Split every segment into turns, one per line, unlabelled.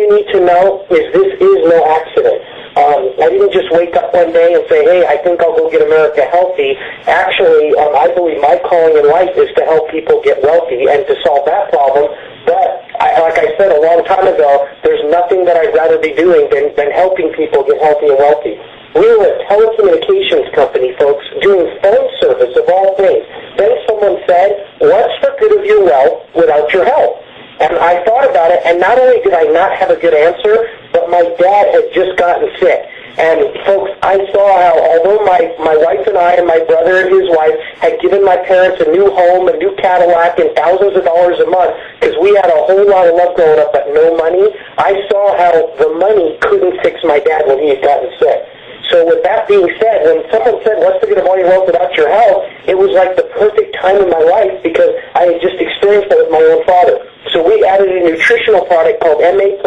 you need to know is this is no accident. I didn't just wake up one day and say, hey, I think I'll go get America healthy. Actually, I believe my calling in life is to help people get wealthy and to solve that problem. But, like I said a long time ago, there's nothing that I'd rather be doing than helping people get healthy and wealthy. We were a telecommunications company, folks, doing phone service of all things. Then someone said, what's the good of your wealth without your health? And I thought about it, and not only did I not have a good answer, but my dad had just gotten sick. And, folks, I saw how, although my wife and I and my brother and his wife had given my parents a new home, a new Cadillac, and thousands of dollars a month, because we had a whole lot of love growing up, but no money, I saw how the money couldn't fix my dad when he had gotten sick. So with that being said, when someone said, what's the good of all your wealth without your health, it was like the perfect time in my life because I had just experienced that with my own father. So we added a nutritional product called MA+,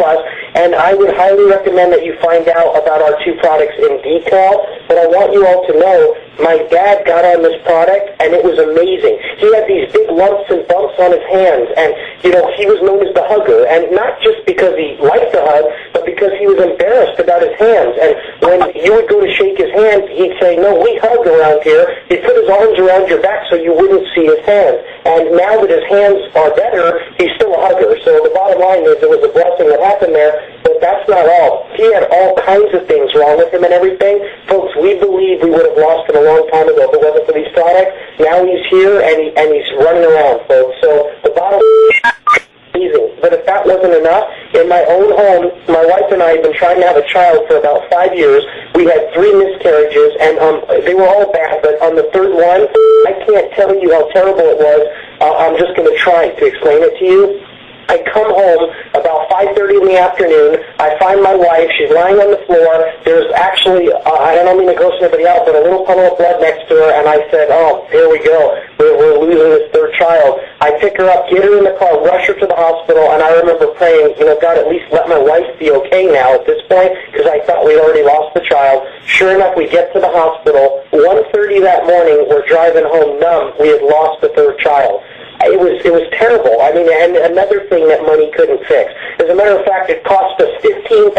and I would highly recommend that you find out about our two products in detail. But I want you all to know, my dad got on this product, and it was amazing. He had these big lumps and bumps on his hands, and, you know, he was known as the hugger, and not just because he liked to hug, but because he was embarrassed about his hands. And when you would go to shake his hand, he'd say, no, we hug around here. He'd put his arms around your back so you wouldn't see his hands. And now that his hands are better, he's still a hugger. So the bottom line is it was a blessing that happened there, but that's not all. He had all kinds of things wrong with him and everything. Folks, we believe we would have lost him a long time ago if it wasn't for these products. Now he's here, and he's running around, folks. So the bottom line is amazing. But if that wasn't enough, in my own home, my wife and I have been trying to have a child for about 5 years. We had 3 miscarriages, and they were all bad, but on the third one, I can't tell you how terrible it was. I'm just going to try to explain it to you. I come home about 5:30 in the afternoon. I find my wife. She's lying on the floor. There's actually, I don't mean to gross anybody out, but a little puddle of blood next to her. And I said, oh, here we go. We're losing this third child. I pick her up, get her in the car, rush her to the hospital. And I remember praying, you know, God, at least let my wife be okay now at this point, because I thought we'd already lost the child. Sure enough, we get to the hospital. 1:30 that morning, we're driving home numb. We had lost the third child. It was terrible. I mean, and another thing that money couldn't fix. As a matter of fact, it cost us $15,000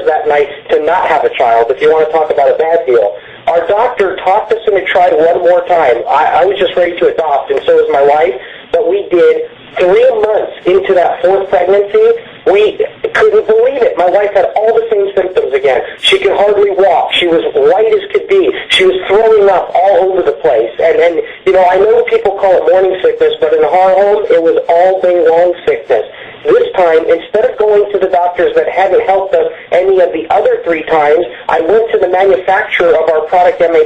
that night to not have a child, if you want to talk about a bad deal. Our doctor talked us into trying one more time. I was just ready to adopt, and so was my wife, but we did. 3 months into that 4th pregnancy, we couldn't believe it. My wife had all the same symptoms again. She could hardly walk. She was white as could be. She was throwing up all over the place. And you know, I know people call it morning sickness, but in our home, it was all day long sickness. This time, instead of going to the doctors that hadn't helped us any of the other 3 times, I went to the manufacturer of our product, MA+,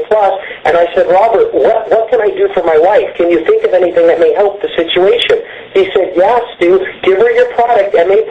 and I said, Robert, what can I do for my wife? Can you think of anything that may help the situation? He said, yeah, Stu, give her your product, MA+,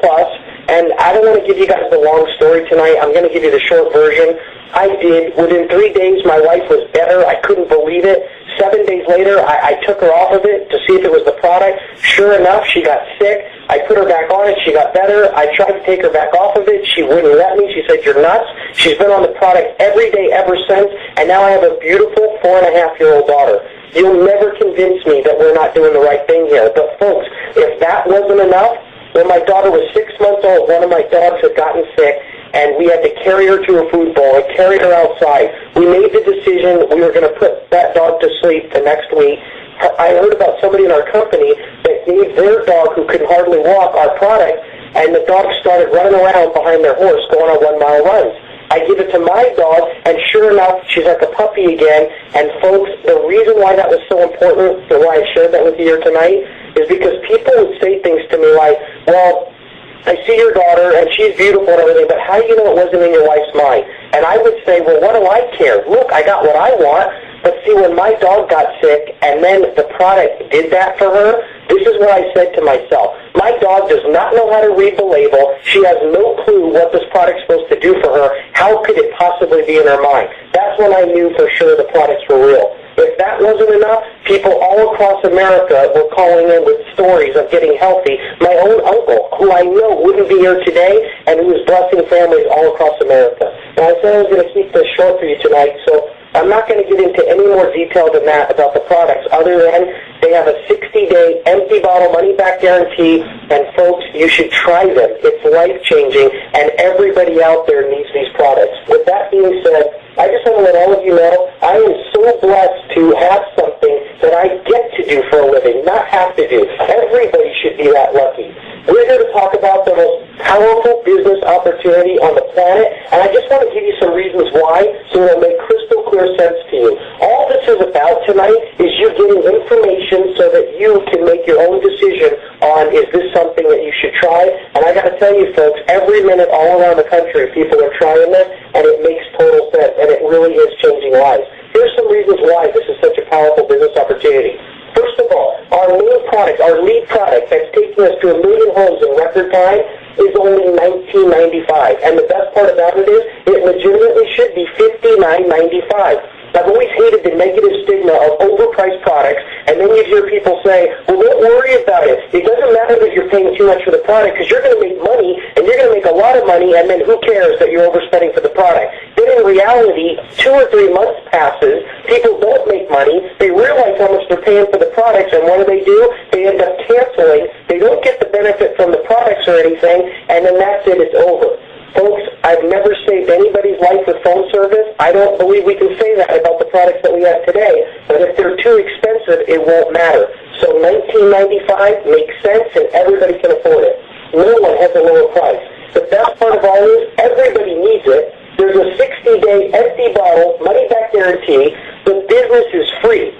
and I don't want to give you guys the long story tonight. I'm going to give you the short version. I did. Within 3 days, my wife was better. I couldn't believe it. 7 days later, I took her off of it to see if it was the product. Sure enough, she got sick. I put her back on it. She got better. I tried to take her back off of it. She wouldn't let me. She said, you're nuts. She's been on the product every day ever since, and now I have a beautiful 4.5-year-old daughter. You'll never convince me that we're not doing the right thing here. But, folks, if that wasn't enough, when my daughter was 6 months old, one of my dogs had gotten sick, and we had to carry her to a food bowl and carry her outside. We made the decision we were going to put that dog to sleep the next week. I heard about somebody in our company that gave their dog, who could hardly walk, our product, and the dog started running around behind their horse going on 1-mile runs. I give it to my dog, and sure enough, she's like a puppy again. And folks, the reason why that was so important, and why I shared that with you here tonight, is because people would say things to me like, well, I see your daughter, and she's beautiful and everything, but how do you know it wasn't in your wife's mind? And I would say, well, what do I care? Look, I got what I want. But see, when my dog got sick, and then the product did that for her, this is what I said to myself. My dog does not know how to read the label. She has no clue what this product's supposed to do for her. How could it possibly be in her mind? That's when I knew for sure the products were real. If that wasn't enough, people all across America were calling in with stories of getting healthy. My own uncle, who I know wouldn't be here today, and who is blessing families all across America. Now, I said I was going to keep this short for you tonight, so I'm not going to get into any more detail than that about the products, other than They have a 60-day empty bottle money-back guarantee, and folks, you should try them. It's life-changing, and everybody out there needs these products. With that being said, I just want to let all of you know I am so blessed to have something that I get to do for a living, not have to do. Everybody should be that lucky. We're here to talk about the most powerful business opportunity on the planet, and I just want to give you some reasons why so it'll make crystal clear sense to you. All this is about tonight is you getting information so that you can make your own decision on is this something that you should try. And I got to tell you, folks, every minute all around the country people are trying this, and it makes total sense, and it really is changing lives. Here's some reasons why this is such a powerful business opportunity. First of all, our main product, our lead product that's taking us to 1 million homes in record time is only $19.95. And the best part about it is it legitimately should be $59.95. I've always hated the negative stigma of overpriced products, and then you hear people say, well, don't worry about it. It doesn't matter that you're paying too much for the product because you're going to make money, and you're going to make a lot of money, and then who cares that you're overspending for the product? Then in reality, 2 or 3 months passes, people don't make money, they realize how much they're paying for the products, and what do? They end up canceling, they don't get the benefit from the products or anything, and then that's it, it's over. Folks, I've never saved anybody's life with phone service. I don't believe we can say that about the products that we have today. But if they're too expensive, it won't matter. So $19.95 makes sense and everybody can afford it. No one has a lower price. The best part of all is everybody needs it. There's a 60-day empty bottle, money-back guarantee. The business is free.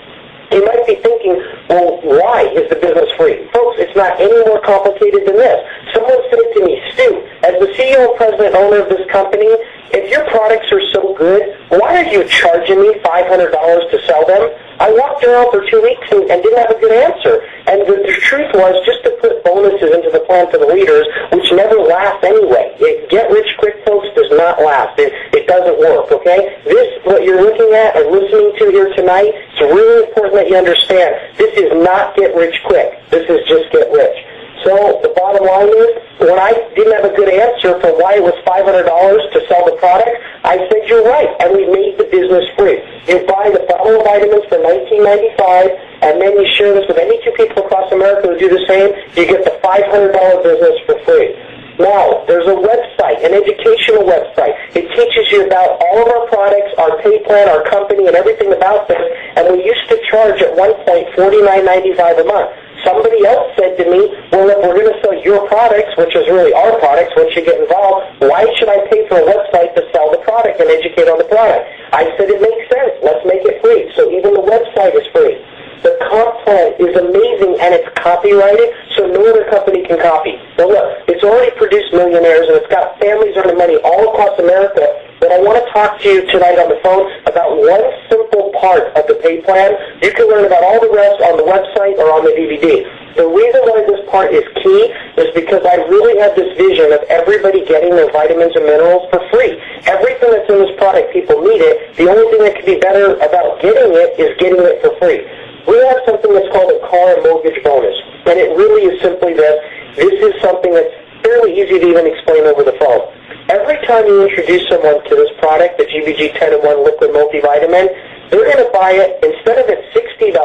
You might be thinking, well, why is the business free? Folks, it's not any more complicated than this. Someone said to me, Stu, as the CEO and president owner of this company, if your products are so good, why are you charging me $500 to sell them? I walked around for 2 weeks and didn't have a good answer. And the truth was just to put bonuses into the plan for the leaders, which never last anyway. Get rich quick, folks, does not last. It doesn't work, okay? This, what you're looking at and listening to here tonight, it's really important that you understand. This is not get rich quick. This is just get rich. So the bottom line is, when I didn't have a good answer for why it was $500 to sell the product, I said, you're right, and we made the business free. You buy the bottle of vitamins for $19.95, and then you share this with any 2 people across America who do the same, you get the $500 business for free. Now, there's a website, an educational website. It teaches you about all of our products, our pay plan, our company, and everything about this, and we used to charge at one point $49.95 a month. Somebody else said to me, well, if we're going to sell your products, which is really our products, once you get involved, why should I pay for a website to sell the product and educate on the product? I said it makes sense. Let's make it free. So even the website is free. The comp plan is amazing, and it's copyrighted, so no other company can copy. Now look, it's already produced millionaires, and it's got families earning money all across America, but I want to talk to you tonight on the phone about one simple part of the pay plan. You can learn about all the rest on the website or on the DVD. The reason why this part is key is because I really have this vision of everybody getting their vitamins and minerals for free. Everything that's in this product, people need it. The only thing that could be better about getting it is getting it for free. We have something that's called a car and mortgage bonus, and it really is simply this. This is something that's fairly easy to even explain over the phone. Every time you introduce someone to this product, the GBG 10-in-1 liquid multivitamin, they're going to buy it, instead of at $60,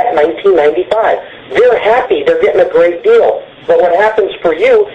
at $19.95. They're happy. They're getting a great deal. But what happens for you